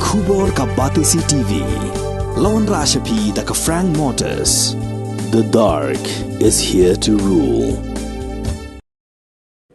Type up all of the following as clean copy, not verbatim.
Khubor ka Batisi TV. Lawan Rashapi da ka Frank Motors. The dark is here to rule.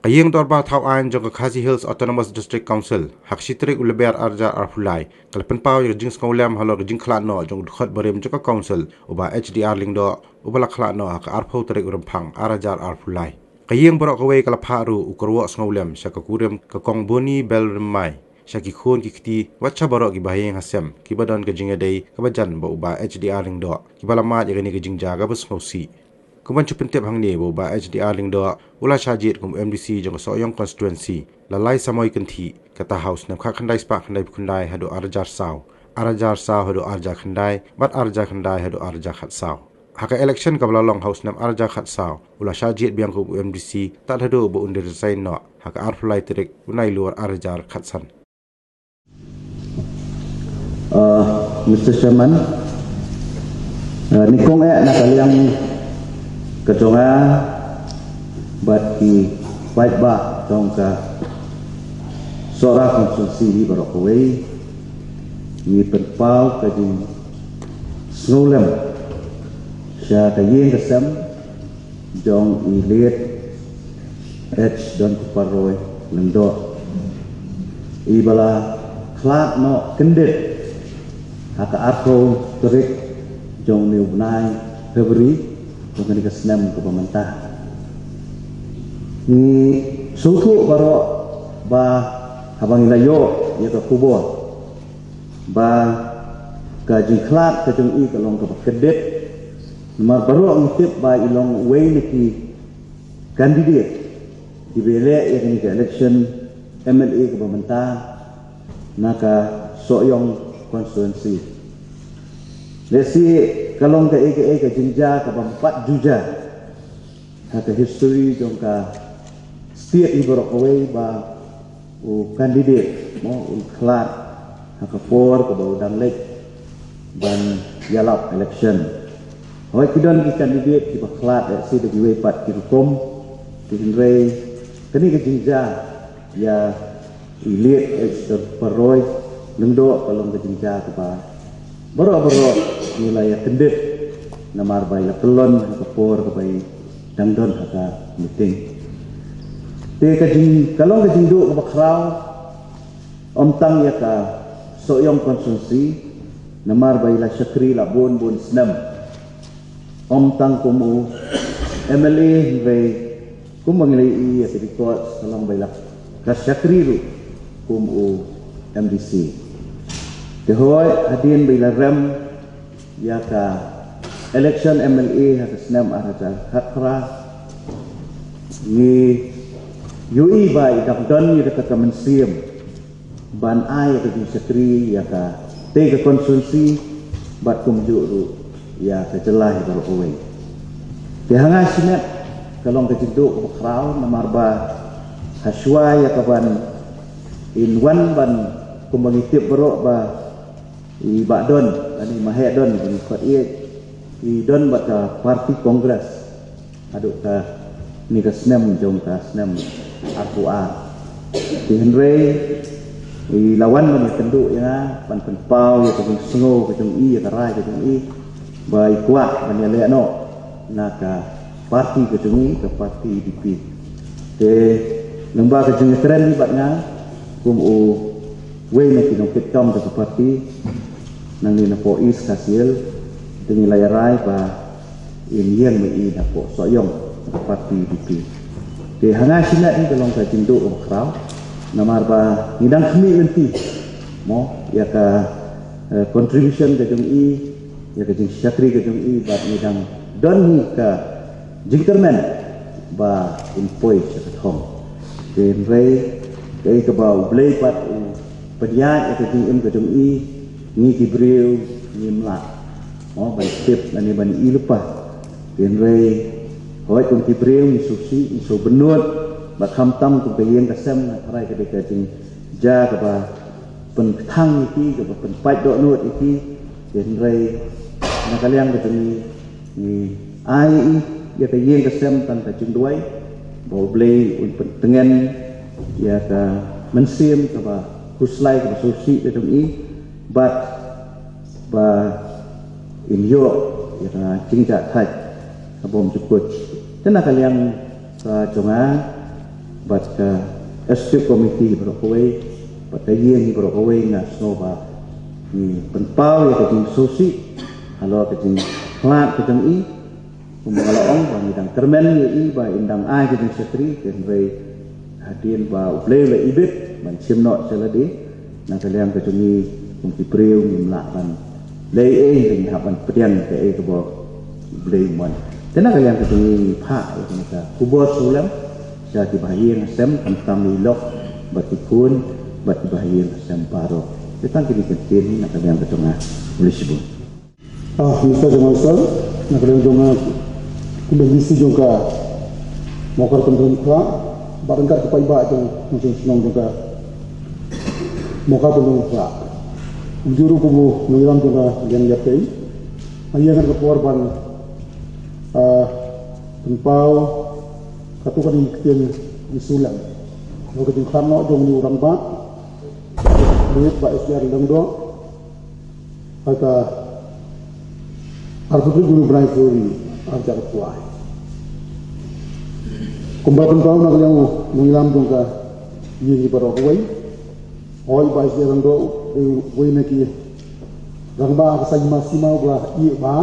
Kayeng torba thau an jong Khasi Hills Autonomous District Council hakshitrik uleber arja arfulai kalpen pau jing skaulam halo jing khlano jong khot barem jong council uba HDR lingdo ubala khlano hak arphau tarik urumphang arajar arfulai kayeng borok kawai kalapharu ukurwo skaulam sakakurem ka kongboni belrmai shaki khon kikti wacha borok gi baheng hasem kibadon ka jingadei kabajan ba uba HDR lingdo kibalama jagani ka jingja ga basmausi Kuman cupintip hang ni boba HDR lingdo ula shajit kum MDC jong soyong constituency lalai samoy kenti kata house nam kha khandai spa khandai khundai hadu arjar saw hadu arja khandai bat arja khandai hadu arja khat saw haka election kabla long house nam arja khat saw ula shajit biang kum MDC tat hadu bo undir design no haka arflai trik unai luar arjar khat san Mr. Chairman nikong nakaliang ketonga bat ki fight ba tong ka sora konstitusi di Barokaway ni penpau ka di snolem sya ka yeng kasam jong ilet h don paroy lendo ibala klat no kendet haka arko terik jong ni unai Februari Kami kesenam ke pemerintah. Ni suku baru ba habang ilayo ya ke kubur. Ba gaji kelak ke jeng I kalong ke kedet. Nomor baru ngitip ba ilong way niki kandidat di belek ya ke election MLA ke pemerintah naka soyong konstituensi. Lesi kalong ke jingja ke bampat juja haka history jong ka state i Barokaway ba u kandidat mo u klat haka por ke bau danglek ban yalap election hoy kidon ki kandidat ki baklat si de giwe pat ki hukum ki hinrei kani ke jingja ya ilit paroy lengdo kalong ke jingja ke ba baro nilai kendet namar bayi pelon kapor kapai dangdon haka meeting te kajing kalong kajing do kabakraw omtang ya ka soyong konstitusi namar bayi la syakri la bon snam omtang kumu MLA vai kumangilai ya sedikot kalong bayi la ka syakri lu kumu MDC Dehoy hadin bayi la rem ya ka election MLA haka senam araja hakra ni UI ba idakdon ni dekat kemensiam ban ai ka di sekri ya ka te ka konstitusi bat kumju ru ya ka jelah Barokaway te hanga sinet kalong ka jidu ka kraw namar ba haswa ya ka ban in one ban kumangitip baro ba I bakdon ani mahedon ni kot I don baka parti kongres aduk ka ni ka senam jong ka senam akuar di henrei I lawan man kenduk ya pan penpau ya kejung sengo kejung I ya karai kejung I bai kuat ban ya lekno naka parti kejung I ka parti DP te lemba kejung keren ni batnya kum u we na kinong kitom ka parti nang ni na po is kasil dengan layarai pa inian mai na po soyong parti DP te hanga sinat ni kalong ka jindu kraw namar ba ngidang kami enti mo ya ka contribution ka jong I ya ka jing syakri ka jong I ba ngidang don ni ka jingterman ba impoi sa thong te rei ke ka ba blay pat pediat ya ka jing ka jong I ni kibreu ni mlak oh bai tip nani ban I lepas kenrei hoi kum kibreu ni suksi iso benut ba khamtam ku peyeng kasam na rai ka deka jing ja ka ba pen thang iki ka ba pen pai do nut iki kenrei na kaliang ka ni ai ya ka yeng kasam tan ka jing duai bo blei un pen tengen ya ka mensim ka ba huslai ka suksi ka jong I but ba in Europe ya jingja thai abom jukut tena kalian ka jonga bat ka SQ committee berokoi bat yen berokoi na snova ni penpau ya keting susi halo keting plat keting i kumalaong ba midang termen i ba indang ai keting setri ken rei hadin ba uplei le ibit ban simno seladi na kalian ketungi kumpi priu nimlakan lei ring hapan pedian ke kebo uplei mon tena kalian ketungi pha ya kubo sulam sa tibahin sem tam lok batikun batibahin sem paro tentang kini ketin nak kalian ketunga boleh sebut bisa jangan sel nak kalian jonga kondisi juga mokar kendun kra barangkali kepai ba jong mungkin senang juga mokar kendun kra juru kubu mengiram juga yang yapai ayangan keporban penpau katukan ikhtiar disulam kalau keting karno jong ni orang ba duit ba ikhtiar lengdo kata artu guru berai furi arja kuai kumbal penpau nak yang mengilam jong ka yini barok wai oi ba ikhtiar lengdo wai neki rangba kasai masimau ba i ba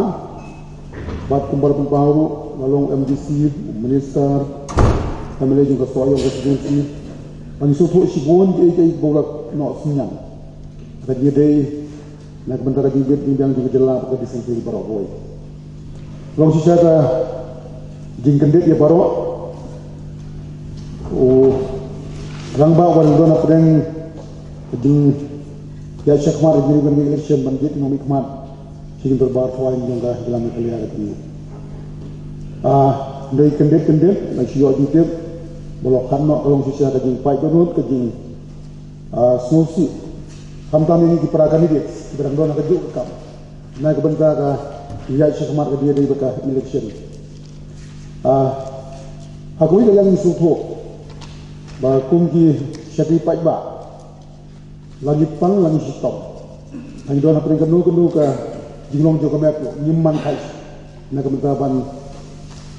bat kumbal penpau lalong MDC minister kami juga soal presidensi ani sufu sibon je bolak no sinyang tadi dei nak bentar lagi bidang juga jelas pada disini barokoi long sisa ka jingkendet ya barok rangba wal dona pedang di ya syakmar diri ban election banjit no mikmat sing berbar fawain juga dalam kalian itu dari kendet lagi yo ditip bolok kanno kolong sisa ka jing pai donut ka jing snusi kamtam ini diperakan ini berang dona ka juk kam na ka benta ka iya syakmar ka dia dari baka election aku ini lang supo ba kungki syati pai ba lagi pang lagi stop ang dona pring kanu ka jinglong jo ka meto nyimman kai na ka benta ban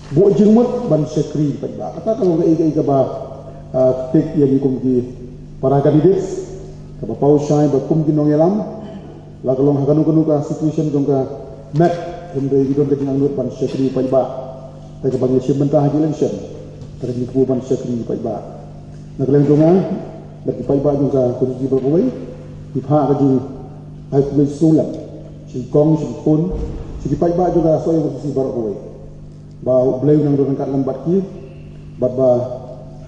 bo jingmut ban sekri pada kata kalau ga ba tik yang kum ki para kandidat ka ba pau shai ba kum ki nongelam la kalong haganu ka situation jong ka mat kum de idon ka jingang ban sekri pada ba ta ka bang mentah haji election ta ni ku ban sekri pada ba na kaleng jonga da ki pada ba jong ka kunci berkoi di pha ka jing ai ku sulam si kong si pun si pada ba juga soy si berkoi ba bleu nang don kat lambat ki ba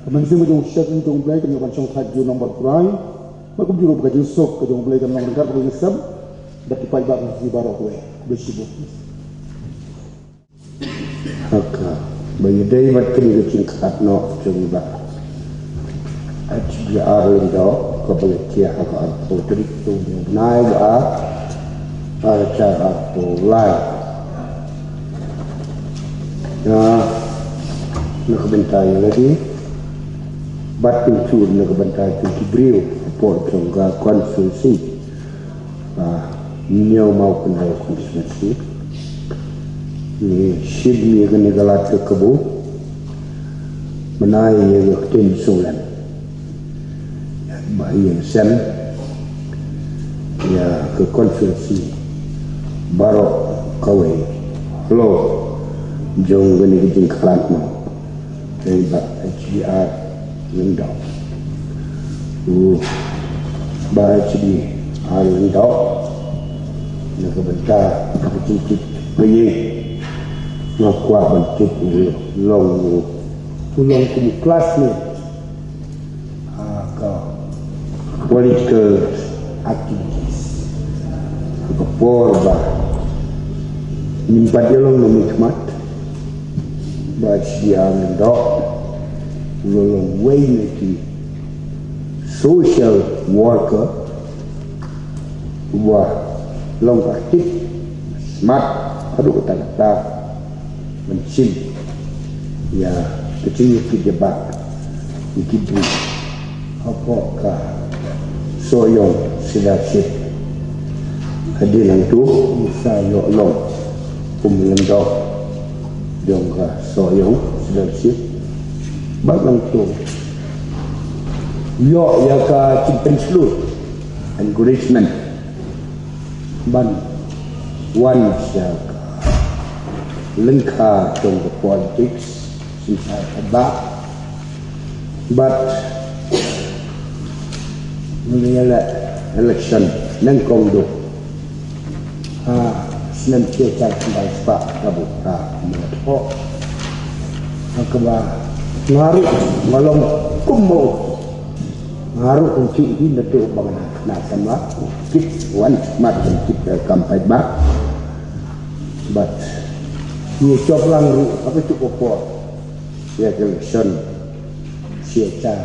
kemensi mo jong syek jong bleu kan ban chong thaj ju nomor kurai ba kum juro ba ju sok ka jong bleu kan nang kat ko nisab da ki pai ba ki baro ko be sibu haka ba yedai mat kini ke cing khat no jong ba aji ar do ko ba kia haka ko tri tu nai ba ar cha to lai nak bentai lagi bat pintu nak bentai pintu brio por jongga konsulsi nyau mau kenal konsulsi ni shibni ke negara kebu menai ye tin sulan bahaya sen ya ke konsulsi barok kawe lo jong gani jing klan no dari ba HDR lendau ba HDR lendau nak benta kecil bayi nak kuat bentuk long pulang ke kelas ni ke political activities ke porba nimpat dia long nomikmat but dia mendok long way neki social worker wah long aktif smart aduh kata-kata mencim ya kecil kejebat dikibri apakah soyong sedasip hadir lang tu bisa yo lo pemilihan dok dong ka so yo sudah sih bak lang tu yo ya ka cimpen selut encouragement ban one siya lengkap trong the politics since I back but mengenai election nang kongdo senang cecar kembali sepak rabu mengetok keba ngaruh ngalong kummo ngaruh kunci ini netu bangan na sama kit wan macam kita kampai bak but ni cop lang ru apa cukup po ya election cecar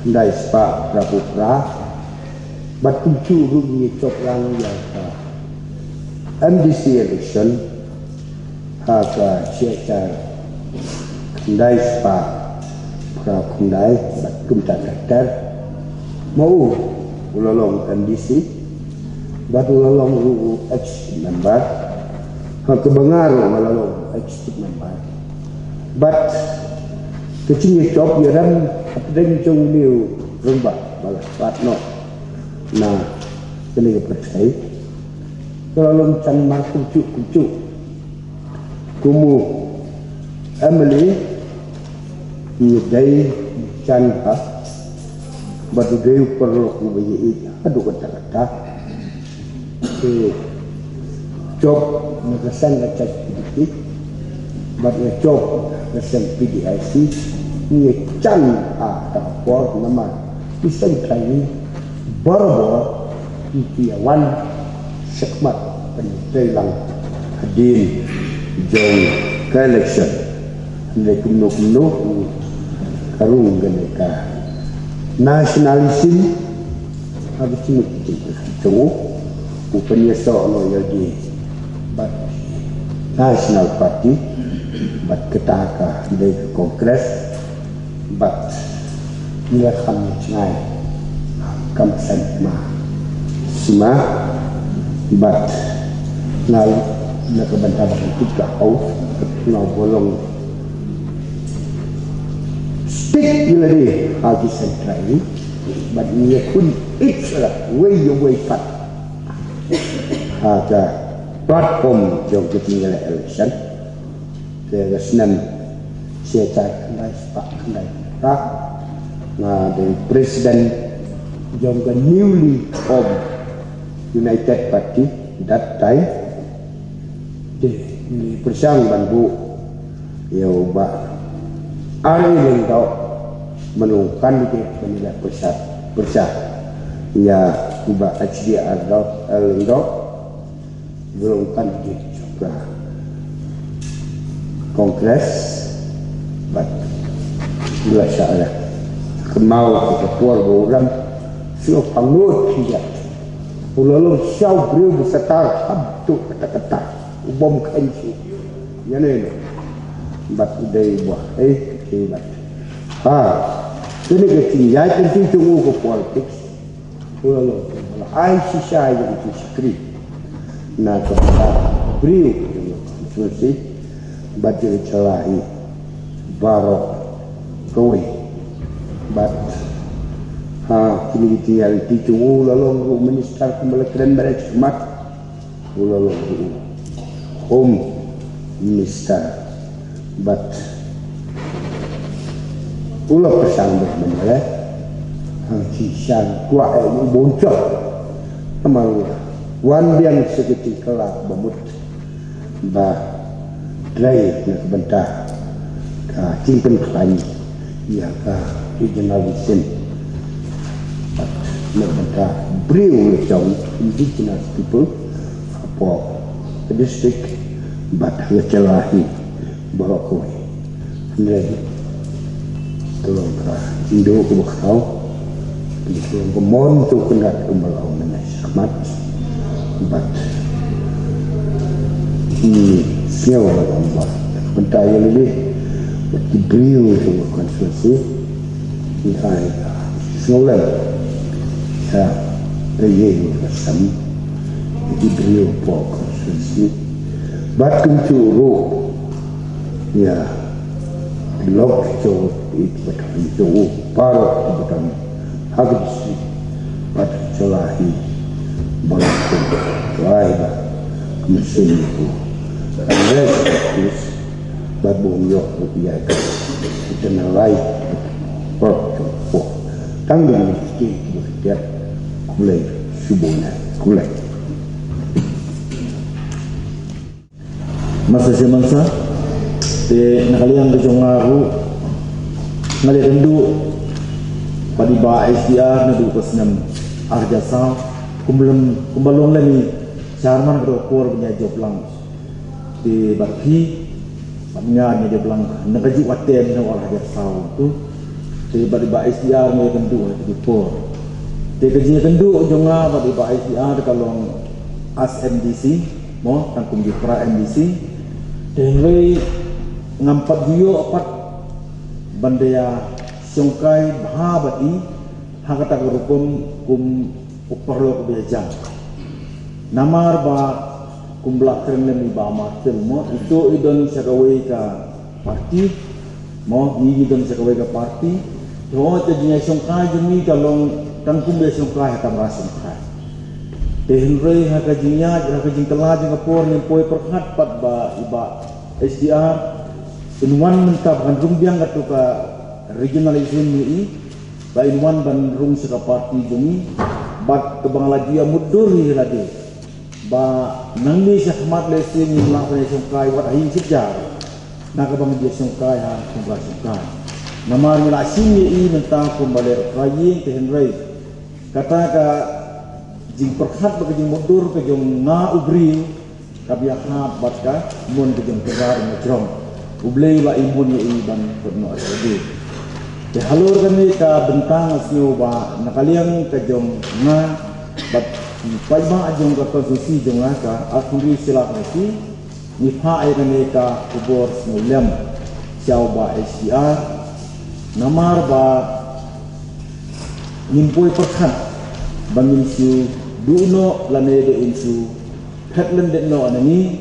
kembali sepak rabu but kunci ru ni cop lang ya MDC election haka cecar kundai spa pra kundai batum takar mau ulalong MDC batu ulalong ru H member haka bengaru ulalong H member but kecil job yaran dan jong liu rumba balas patno nah kini percaya kalau can mar kucuk kumu Emily ni dai can ha batu dai perlu kubi adu kata job nagasan ngacak dikit batu job nagasan PDIC ni can tak por nama bisa kai baru wan sekmat penilai lang hadir jauh ke election nilai kumno karung ganeka nasionalisme habis ini tunggu upanya soal lagi bat national party bat ketaka dari kongres bat nilai kami cengai kamsan sima but now nakabanta bakal kita au na bolong stick ilari hagi sentrai but ni kun itsla way pat haga platform jog ketinggalan election ke senam secara kendai pak kendai tak na the president jog newly formed United Party that time di persang banbu ya ba ari lengkau menungkan di penilai persat ya ba HDR lengkau menungkan di juga kongres but bila salah kemau ketua orang siap pangut tidak Pulau Syau beliau beserta abdu kata-kata ubom kainsi ya ni bat udai buah bat ini ketinggian penting tunggu ke politik Pulau ai sisa yang diskri na kata beliau konstitusi bat dicelahi barok kowe bat kini tinggal tunggu lalu minister pembelajaran beres mat lalu home minister but ulah pesan bermenara sisa kuat ini boncok amal wan yang seketik kelak bamut bah drive nak bentah simpen klaim ya ka regional vision mereka beliau jauh indigenous people apa district but ngecelahi barokoi ini tolong Indo ke bakau tolong kemon tu kena kembalau menas amat but ini siapa Allah pentaya lebih beliau tu konstitusi ini Snowland ya, raya bersama di beliau pokok sesi batun curu ya lok curu itu batang curu parok batang habis batang celahi balakun waiba mesin itu anes terus babung yok rupiah kita nalai parok curu tanggung kita kita kulai subuhnya kulai masa semasa te nakaliang ke jongaru ngali rendu padi ba SDR na du kasnam arjasa kumbalong lani charman rokor punya job lang di baki panya ni job lang nagaji waten na arjasa tu te padi ba SDR ni rendu di por te kaji rendu jonga padi ba SDR kalong ASMDC mo tangkum di pra MDC Tenglei ngampat guyo apat bandaya songkai bahabati hakata gurukum uparlo kubejang namar ba kumblak keren ba martel mo itu idon sakawai ka parti mo ni idon sakawai ka parti ho tadinya songkai jemi kalong tangkum be songkai hatam rasim kai Tenglei hakajinya hakajing telah jeng apor ni poi perhat pat ba iba SDR inwan mentap kan rumbiang katu ka regionalism ni ba inwan ban rum saka parti jumi bat ke Bangladesh muduri lagi ba nangni syahmat lesi ni melakukan songkai wat ahin sejar nak Bangladesh songkai ha songkai namar ni lasim ni mentang kembali rayin tehenrai kata ka jing perhat ba jing mudur ke jong nga ubri kabiak na batka mun ke jong tegar ngajrom ublei la imun ye ban perno asadi te halur kami ka bentang asio ba nakaliang ke jong nga bat paiba ajong ka konstitusi jong ka akuri silak nasi ni pha ai kami ka kubur semuliam siau ba SDR namar ba nimpoi perkan bangin su duno lane de insu Headland den no anani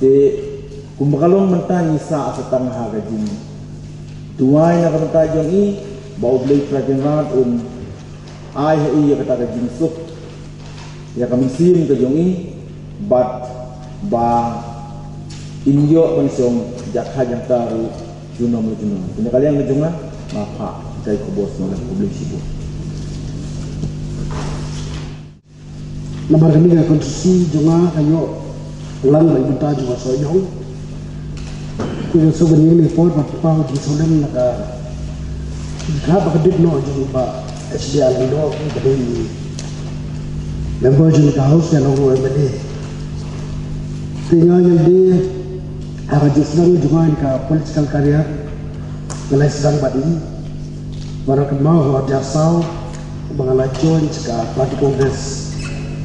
te kumbakalong mentang isa sa tangha gajin tuai na kata jong i bau blay trajenrat ai he kata gajin sup ya kami sim ke jong i bat ba inyo pansong jakha jang taru juno ini kalian ngejunga mapa kai kubos no publik sibu Namar kami dengan konstitusi jonga kayo ulang lagi benta juga soyong. Kuya sebenarnya ni pun papa di solen naka kita bakadit no juga SDR do dari member jonga house yang orang MLA. Tinggal yang di agak justru juga ka political career mulai sedang badi baru kemau jasa bangalajon jika parti kongres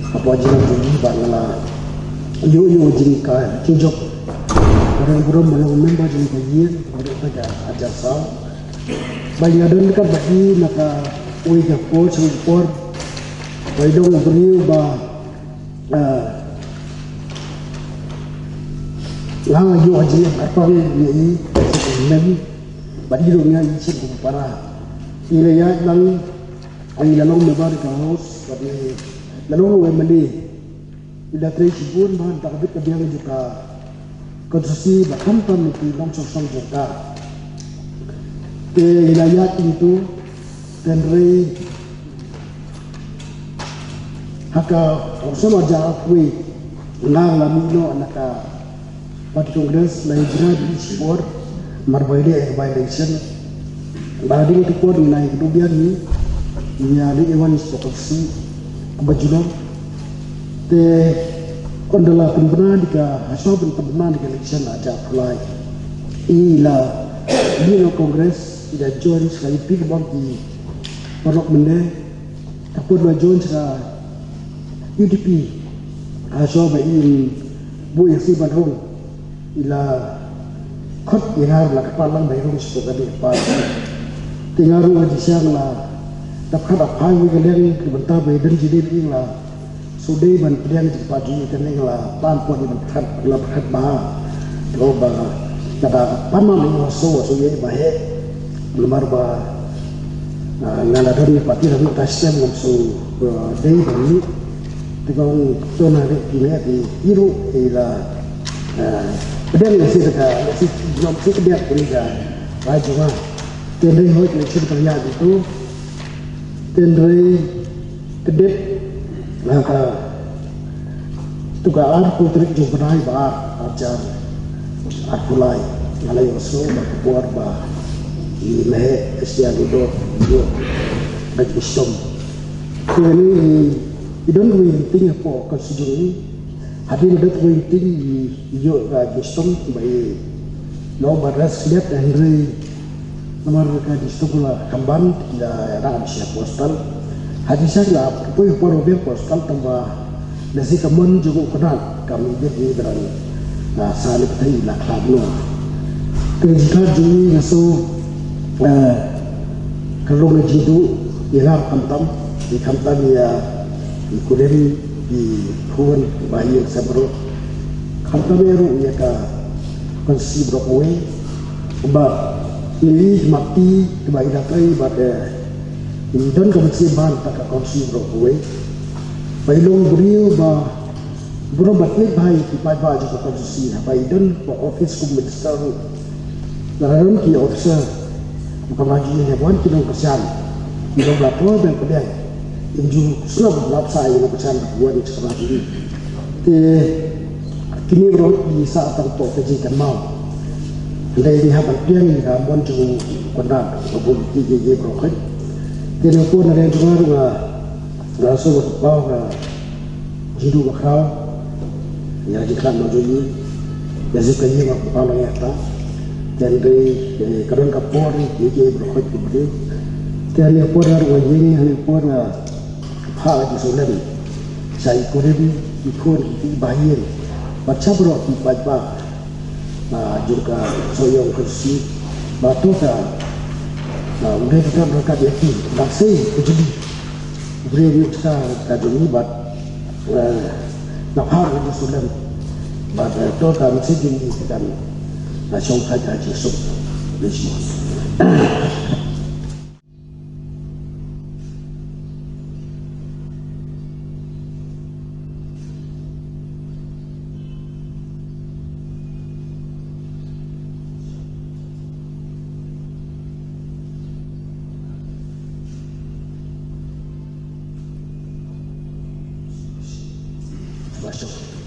apa jiran tinggi bangala yo jingka kijok orang buram malang member jingka yin ada pada ajasa bagi ada dekat bagi naka oi ka coach report oi dong beri ba lang yo aji apa ni mem bagi dunia isi para ilaya lang ang lalong member ka house bagi lalu memeli ila tray sibun bahan takbit kabiang juga konstruksi bahkan pemiti longsong juga ke wilayah itu dan rei haka osama jakwe nang lamino anaka parti kongres laijra di sport marbaide violation badi itu pun naik kemudian ni nyali ewan konstruksi Kebajulan te kondala pembina dika hasil pembina dika election aja apply ila bino kongres ida join sekali pig bang di parok mende tapur dua join sekali UDP hasil bayi bu yang si bandung ila kot ihar la kepalang bayrung sebagai apa tinggal rumah di siang lah dapat apa yang kalian dibentang bayi dan jadi ini lah sudah ban pilihan di pagi kene la pan pun ban khat la khat ba lo ba kada pamam ni so ye ba he lemar ba ngala dari pati rabi tastem ngam so dei ban ni tikong tona re kine di iru ila pilihan ni sih ka si nom si dia pilihan ba juga tendai hoi ni sih kerja itu tendai kedep maka tugaan putri jumpai ba ajar akulai alai oso buat ba ile sia do bagi som ini idon winting po konsideri hadin dat winting yo bagi som bai no baras lihat Henry nomor ka distola kamban ya ram sia postal hadisah la poi poro be postal tamba nasi kamun juga kenal kami jadi berani nah salib tadi la khablo ketika juli naso kalau ngejidu ilar kantam di kantam ya ikuleri di huan bayi sabro kantam eru ya ka konsi brokowe ba ini mati kebaik datai pada dan kebetulan ban tak konsi brokowe bailong beriu ba berobat ni baik tipai ba juga konsi baik dan office minister dalam ki officer bukan lagi ni bukan kita kesan kita berapa dan kedai inju selama lapsa yang kesan buat di sekolah ini kini berot di saat tertok kejikan mau dari lihat dia ni bukan cuma kondak bukan kiji broken kini pun ada yang juga rasa berbawa hidup bakal ya jika majuli ya jika ia bakal yang tak dan dari kadang kapolri dia berkhid kemudian dan yang pun orang ini yang pun hal di solan saya kurang ikut bayar baca berok baca juga soyong kursi batu ka udah kita mereka yakin masih jadi beri kita kadang bat nak hal di solan pada tu kami sendiri kita nasional saja Yesus Yesus Masuk.